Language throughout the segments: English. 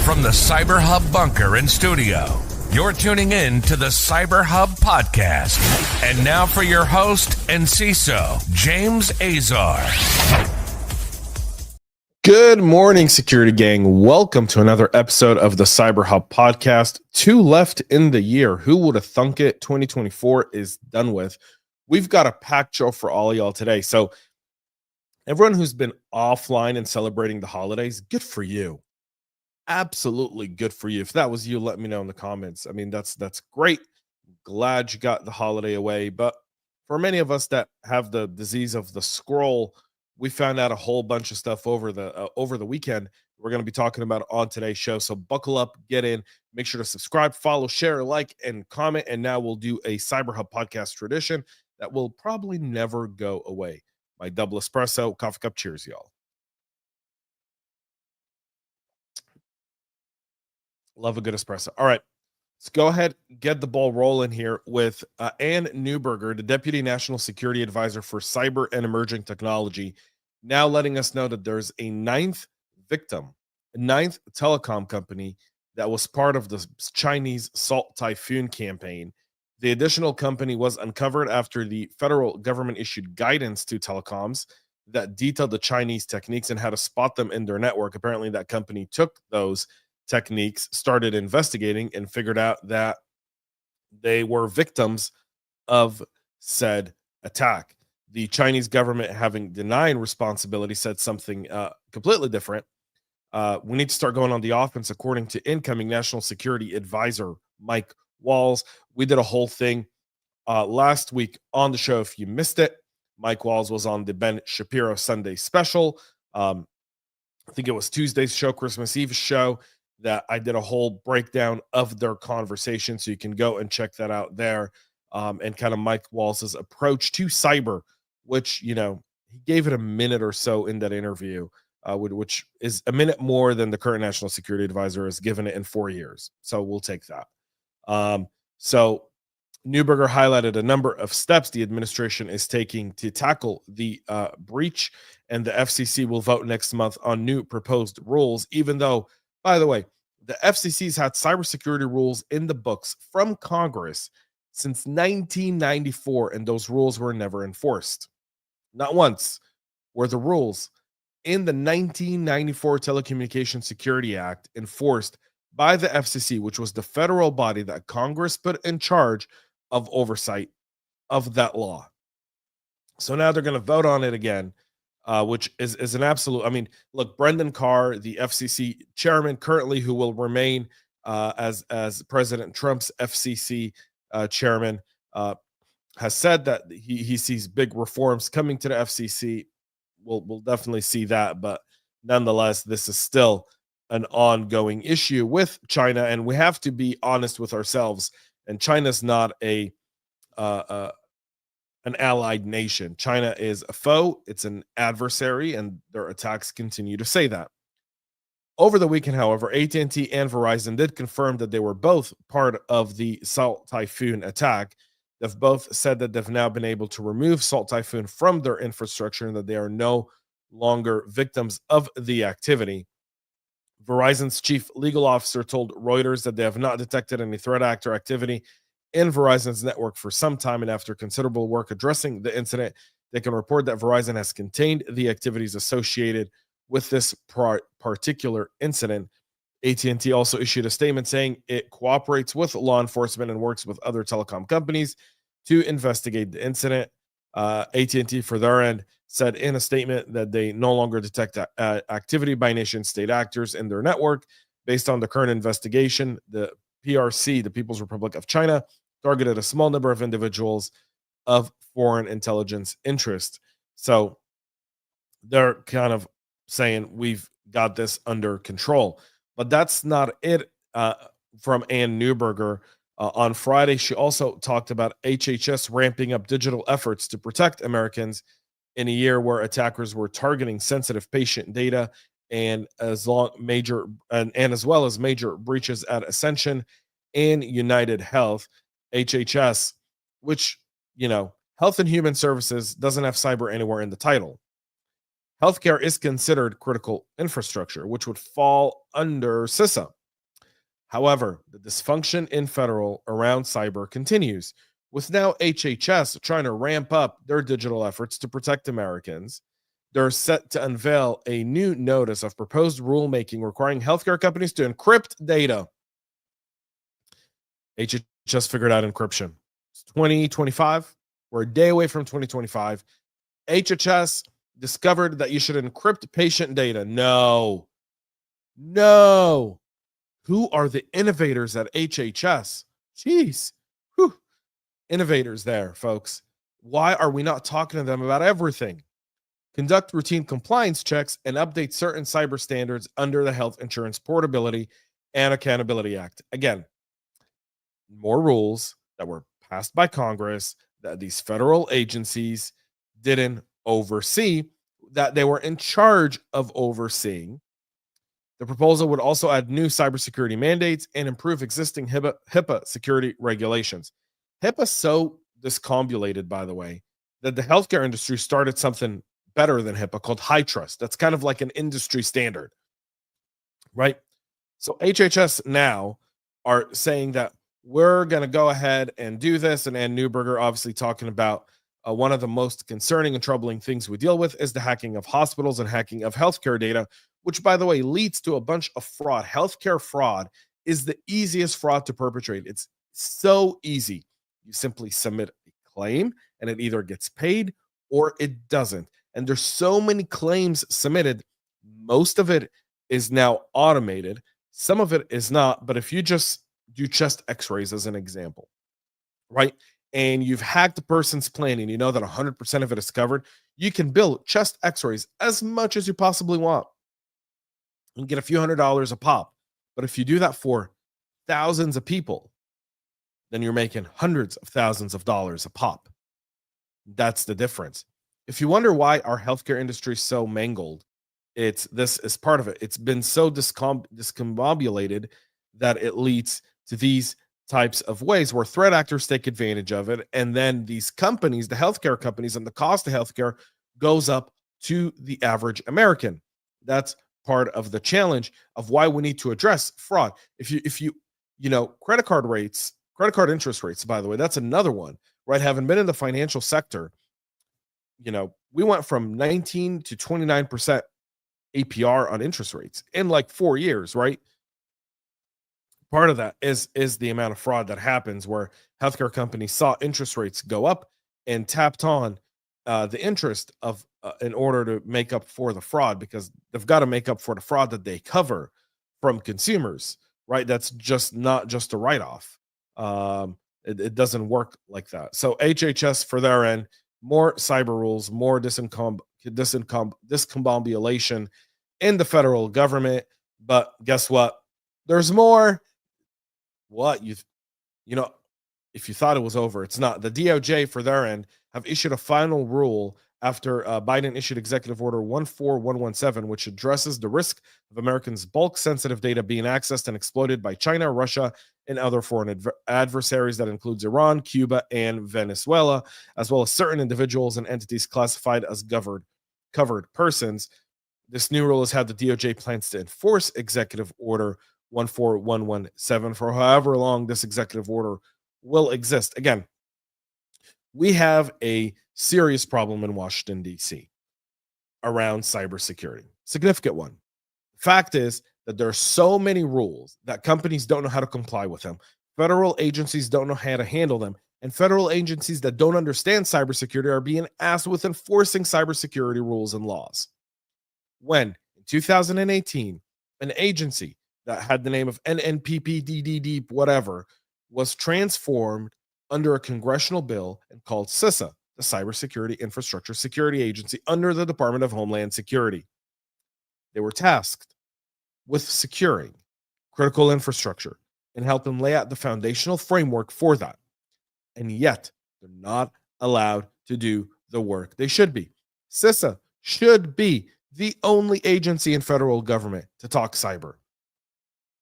From the CyberHub bunker and studio, you're tuning in to the CyberHub Podcast. And now for your host and CISO, James Azar. Good morning, security gang. Welcome to another episode of the CyberHub Podcast. 2 left in the year. Who would have thunk it? 2024 is done with. We've got a packed show for all of y'all today. So everyone who's been offline and celebrating the holidays, good for you. Absolutely good for you. If that was you, let me know in the comments. I mean, that's great. Glad you got the holiday away. But for many of us that have the disease of the scroll, we found out a whole bunch of stuff over the weekend. We're going to be talking about on today's show. So buckle up, get in, make sure to subscribe, follow, share, like, and comment. And now we'll do a CyberHub Podcast tradition that will probably never go away. My double espresso, coffee cup. Cheers, y'all. Love a good espresso. All right, let's go ahead, get the ball rolling here with Ann Neuberger, the Deputy National Security Advisor for Cyber and Emerging Technology, now letting us know that there's a ninth victim, a ninth telecom company that was part of the Chinese Salt Typhoon campaign. The additional company was uncovered after the federal government issued guidance to telecoms that detailed the Chinese techniques and how to spot them in their network. Apparently, that company took those techniques, started investigating, and figured out that they were victims of said attack. The Chinese government, having denied responsibility, said something completely different. We need to start going on the offense, according to incoming National Security Advisor Mike Walls. We did a whole thing last week on the show. If you missed it, Mike Walls was on the Ben Shapiro Sunday special. I think it was Tuesday's show, Christmas Eve show, that I did a whole breakdown of their conversation. So you can go and check that out there. And kind of Mike Walls' approach to cyber, which, you know, he gave it a minute or so in that interview, which is a minute more than the current National Security Advisor has given it in 4 years. So we'll take that. So Neuberger highlighted a number of steps the administration is taking to tackle the breach, and the FCC will vote next month on new proposed rules, even though, by the way, the FCC's had cybersecurity rules in the books from Congress since 1994, and those rules were never enforced. Not once were the rules in the 1994 Telecommunications Security Act enforced by the FCC, which was the federal body that Congress put in charge of oversight of that law. So now they're going to vote on it again, which is an absolute. I mean, look, Brendan Carr, the FCC chairman currently, who will remain as President Trump's FCC chairman, has said that he sees big reforms coming to the FCC. We'll definitely see that, but nonetheless, this is still an ongoing issue with China, and we have to be honest with ourselves. And China's not an allied nation. China is a foe. It's an adversary, and their attacks continue to say that. Over the weekend, however, AT&T and Verizon did confirm that they were both part of the Salt Typhoon attack. They've both said that they've now been able to remove Salt Typhoon from their infrastructure and that they are no longer victims of the activity. Verizon's chief legal officer told Reuters that they have not detected any threat actor activity in Verizon's network for some time, and after considerable work addressing the incident, they can report that Verizon has contained the activities associated with this particular incident. AT&T also issued a statement saying it cooperates with law enforcement and works with other telecom companies to investigate the incident. AT&T, for their end, said in a statement that they no longer detect activity by nation-state actors in their network. Based on the current investigation, the PRC, the People's Republic of China, targeted a small number of individuals of foreign intelligence interest. So they're kind of saying we've got this under control. But that's not it from Ann Neuberger. On Friday, she also talked about HHS ramping up digital efforts to protect Americans in a year where attackers were targeting sensitive patient data and as well as major breaches at Ascension and United Health. HHS, which, you know, Health and Human Services, doesn't have cyber anywhere in the title, Healthcare is considered critical infrastructure, which would fall under CISA. However, the dysfunction in federal around cyber continues, with now HHS trying to ramp up their digital efforts to protect Americans. They're set to unveil a new notice of proposed rulemaking requiring healthcare companies to encrypt data. HHS figured out encryption. It's 2025. We're a day away from 2025. HHS discovered that you should encrypt patient data. No. Who are the innovators at HHS? Jeez. Whew. Innovators there, folks. Why are we not talking to them about everything? Conduct routine compliance checks and update certain cyber standards under the Health Insurance Portability and Accountability Act. Again, more rules that were passed by Congress that these federal agencies didn't oversee, that they were in charge of overseeing. The proposal would also add new cybersecurity mandates and improve existing HIPAA security regulations. HIPAA is so discombobulated, by the way, that the healthcare industry started something better than HIPAA called high trust. That's kind of like an industry standard, right? So HHS now are saying that we're going to go ahead and do this. And Ann Neuberger obviously talking about one of the most concerning and troubling things we deal with is the hacking of hospitals and hacking of healthcare data, which, by the way, leads to a bunch of fraud. Healthcare fraud is the easiest fraud to perpetrate. It's so easy. You simply submit a claim and it either gets paid or it doesn't. And there's so many claims submitted. Most of it is now automated. Some of it is not. But if you just do chest x-rays as an example, right? And you've hacked the person's plan and you know that 100% of it is covered, you can bill chest x-rays as much as you possibly want and get a few $100s a pop. But if you do that for thousands of people, then you're making hundreds of thousands of dollars a pop. That's the difference. If you wonder why our healthcare industry is so mangled, this is part of it. It's been so discombobulated that it leads to these types of ways where threat actors take advantage of it. And then these companies, the healthcare companies, and the cost of healthcare goes up to the average American. That's part of the challenge of why we need to address fraud. If you credit card interest rates, by the way, that's another one, right? Having been in the financial sector, we went from 19 to 29% APR on interest rates in like 4 years, right? Part of that is the amount of fraud that happens where healthcare companies saw interest rates go up and tapped on the interest of in order to make up for the fraud, because they've got to make up for the fraud that they cover from consumers, right? That's just not just a write-off. It doesn't work like that. So HHS, for their end, more cyber rules, more discombobulation in the federal government. But guess what? There's more. What if you thought it was over, it's not. The DOJ, for their end, have issued a final rule after Biden issued Executive Order 14117, which addresses the risk of Americans' bulk sensitive data being accessed and exploited by China, Russia, and other foreign adversaries. That includes Iran, Cuba, and Venezuela, as well as certain individuals and entities classified as covered persons. This new rule is how the DOJ plans to enforce Executive Order 14117 for however long this executive order will exist. Again, we have a serious problem in Washington, D.C. around cybersecurity. Significant one. Fact is that there are so many rules that companies don't know how to comply with them. Federal agencies don't know how to handle them. And federal agencies that don't understand cybersecurity are being asked with enforcing cybersecurity rules and laws. When, in 2018, an agency that had the name of NNPPDDD, whatever, was transformed under a congressional bill and called CISA, the Cybersecurity Infrastructure Security Agency, under the Department of Homeland Security. They were tasked with securing critical infrastructure and helping lay out the foundational framework for that. And yet, they're not allowed to do the work they should be. CISA should be the only agency in federal government to talk cyber.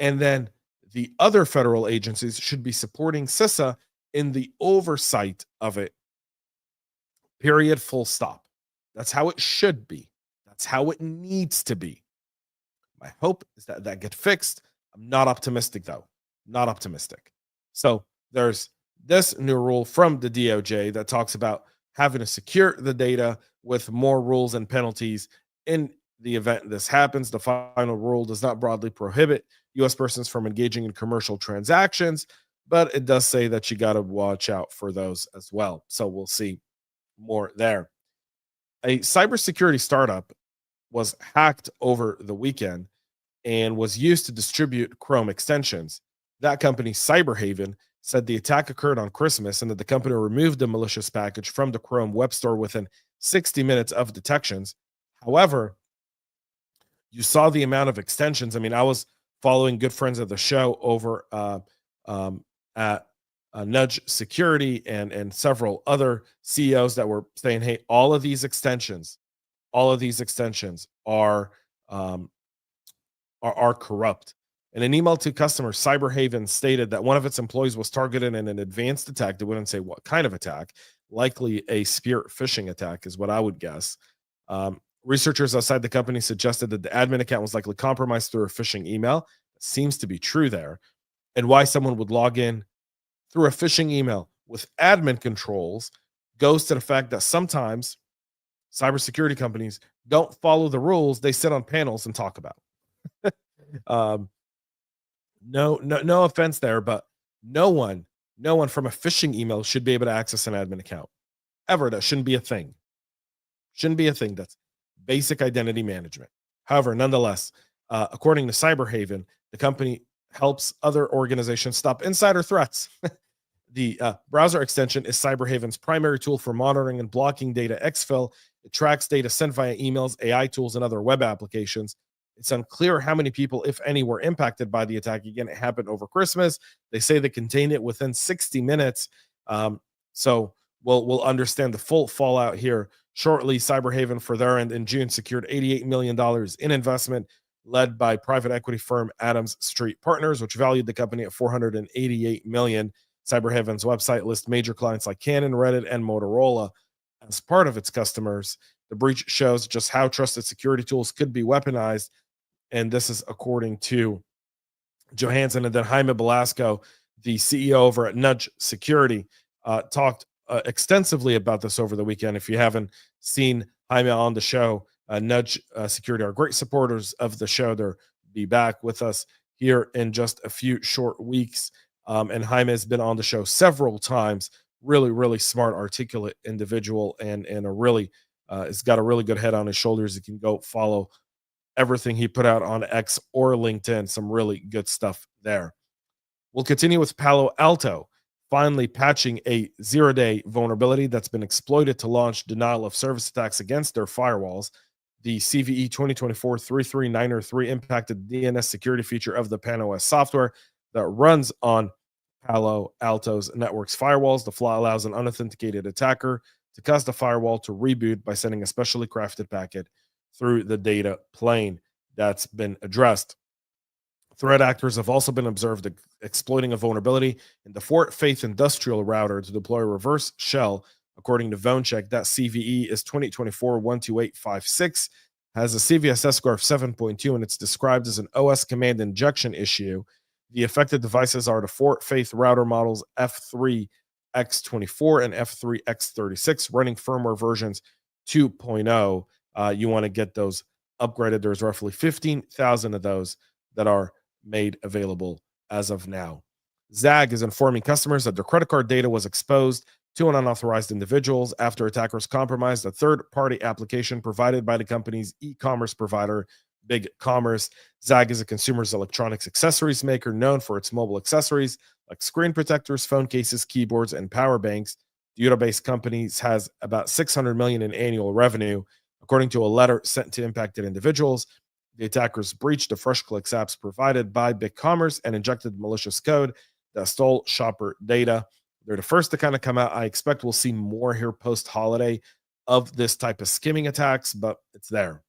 And then the other federal agencies should be supporting CISA in the oversight of it. Period. Full stop. That's how it should be. That's how it needs to be. My hope is that that gets fixed. I'm not optimistic, though. Not optimistic. So there's this new rule from the DOJ that talks about having to secure the data with more rules and penalties in the event this happens. The final rule does not broadly prohibit U.S. persons from engaging in commercial transactions, but it does say that you got to watch out for those as well. So we'll see more there. A cybersecurity startup was hacked over the weekend and was used to distribute Chrome extensions. That company, Cyberhaven, said the attack occurred on Christmas and that the company removed the malicious package from the Chrome web store within 60 minutes of detections. However, you saw the amount of extensions. I mean, I was following good friends of the show over at Nudge Security and several other CEOs that were saying, hey, all of these extensions are corrupt. In an email to customers, Cyberhaven stated that one of its employees was targeted in an advanced attack. They wouldn't say what kind of attack, likely a spear phishing attack is what I would guess. Researchers outside the company suggested that the admin account was likely compromised through a phishing email. It seems to be true there. And why someone would log in through a phishing email with admin controls goes to the fact that sometimes cybersecurity companies don't follow the rules they sit on panels and talk about. No offense there, but no one from a phishing email should be able to access an admin account ever. That shouldn't be a thing. That's basic identity management. However, nonetheless, according to Cyberhaven, the company helps other organizations stop insider threats. The browser extension is Cyberhaven's primary tool for monitoring and blocking data exfil. It tracks data sent via emails, AI tools, and other web applications. It's unclear how many people, if any, were impacted by the attack. Again, it happened over Christmas. They say they contained it within 60 minutes. So we'll understand the full fallout here shortly. Cyberhaven, for their end, in June, secured $88 million in investment led by private equity firm Adams Street Partners, which valued the company at $488 million. Cyberhaven's website lists major clients like Canon, Reddit, and Motorola as part of its customers. The breach shows just how trusted security tools could be weaponized. And this is according to Johansson. And then Jaime Velasco, the CEO over at Nudge Security, talked extensively about this over the weekend. If you haven't seen Jaime on the show, Nudge Security are great supporters of the show. They'll be back with us here in just a few short weeks. And Jaime has been on the show several times. Really, really smart, articulate individual, and a really has got a really good head on his shoulders. You can go follow everything he put out on X or LinkedIn. Some really good stuff there. We'll continue with Palo Alto finally patching a zero-day vulnerability that's been exploited to launch denial of service attacks against their firewalls. The CVE 2024-33903 impacted the DNS security feature of the PAN-OS software that runs on Palo Alto's network's firewalls. The flaw allows an unauthenticated attacker to cause the firewall to reboot by sending a specially crafted packet through the data plane. That's been addressed. Threat actors have also been observed exploiting a vulnerability in the Fort Faith industrial router to deploy a reverse shell. According to VoneCheck, that CVE is 2024-12856, has a CVSS score of 7.2, and it's described as an OS command injection issue. The affected devices are the Fort Faith router models F3X24 and F3X36, running firmware versions 2.0. You want to get those upgraded. There's roughly 15,000 of those that are made available as of now. Zagg is informing customers that their credit card data was exposed to an unauthorized individuals after attackers compromised a third-party application provided by the company's e-commerce provider, BigCommerce. Zagg is a consumer's electronics accessories maker known for its mobile accessories like screen protectors, phone cases, keyboards, and power banks. The Utah-based company has about $600 million in annual revenue. According to a letter sent to impacted individuals, the attackers breached the FreshClicks apps provided by BigCommerce and injected malicious code that stole shopper data. They're the first to kind of come out. I expect we'll see more here post-holiday of this type of skimming attacks, but it's there.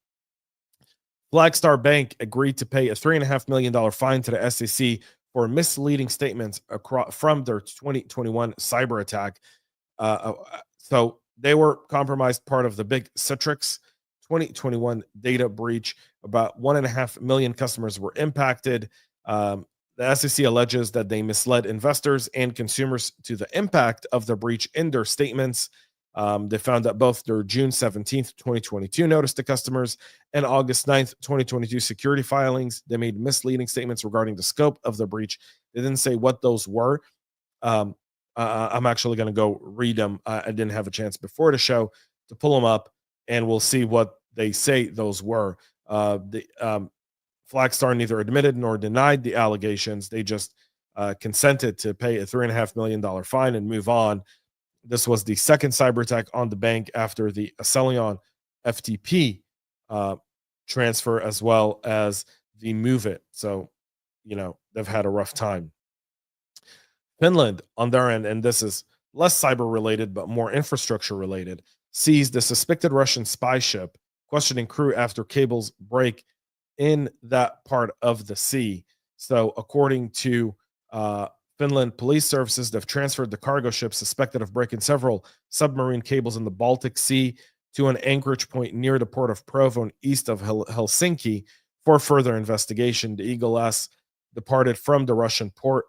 Flagstar Bank agreed to pay a $3.5 million fine to the SEC for misleading statements from their 2021 cyber attack. So they were compromised, part of the big Citrix 2021 data breach. About 1.5 million customers were impacted. The SEC alleges that they misled investors and consumers to the impact of the breach in their statements. They found that both their June 17th, 2022 notice to customers and August 9th, 2022 security filings, they made misleading statements regarding the scope of the breach. They didn't say what those were. I'm actually going to go read them. I didn't have a chance before the show to pull them up, and we'll see what they say those were. Flagstar neither admitted nor denied the allegations. They just consented to pay a $3.5 million fine and move on. This was the second cyber attack on the bank after the Acelion FTP transfer, as well as the MoveIt. So, they've had a rough time. Finland, on their end, and this is less cyber related, but more infrastructure related, seized the suspected Russian spy ship, questioning crew after cables break in that part of the sea. So according to Finland Police Services, they've transferred the cargo ship suspected of breaking several submarine cables in the Baltic Sea to an anchorage point near the port of Provo east of Helsinki for further investigation. The Eagle S departed from the Russian port.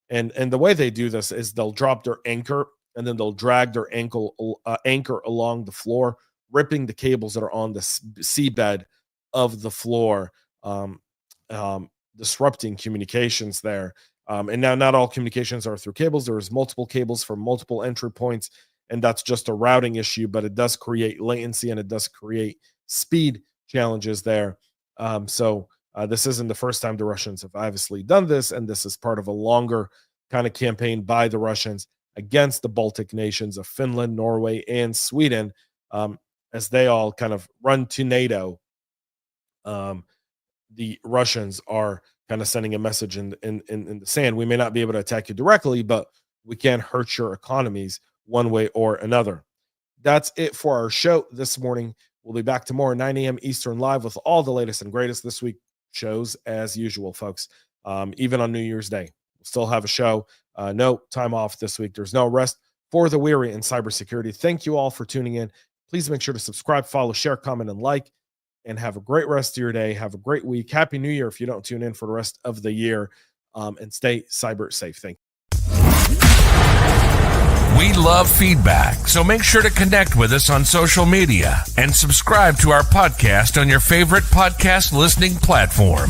And the way they do this is they'll drop their anchor and then they'll drag their anchor along the floor, ripping the cables that are on the seabed of the floor, disrupting communications there. And now not all communications are through cables. There's multiple cables from multiple entry points, and that's just a routing issue, but it does create latency and it does create speed challenges there. So this isn't the first time the Russians have obviously done this, and this is part of a longer kind of campaign by the Russians against the Baltic nations of Finland, Norway, and Sweden, as they all kind of run to NATO. The Russians are kind of sending a message in the sand. We may not be able to attack you directly, but we can hurt your economies one way or another. That's it for our show this morning. We'll be back tomorrow, 9 a.m. Eastern, live with all the latest and greatest this week shows as usual, folks. Even on New Year's Day, we'll still have a show. No time off this week. There's no rest for the weary in cybersecurity. Thank you all for tuning in. Please make sure to subscribe, follow, share, comment, and like. And have a great rest of your day. Have a great week. Happy New Year if you don't tune in for the rest of the year. And stay cyber safe. Thank you. We love feedback, so make sure to connect with us on social media and subscribe to our podcast on your favorite podcast listening platform.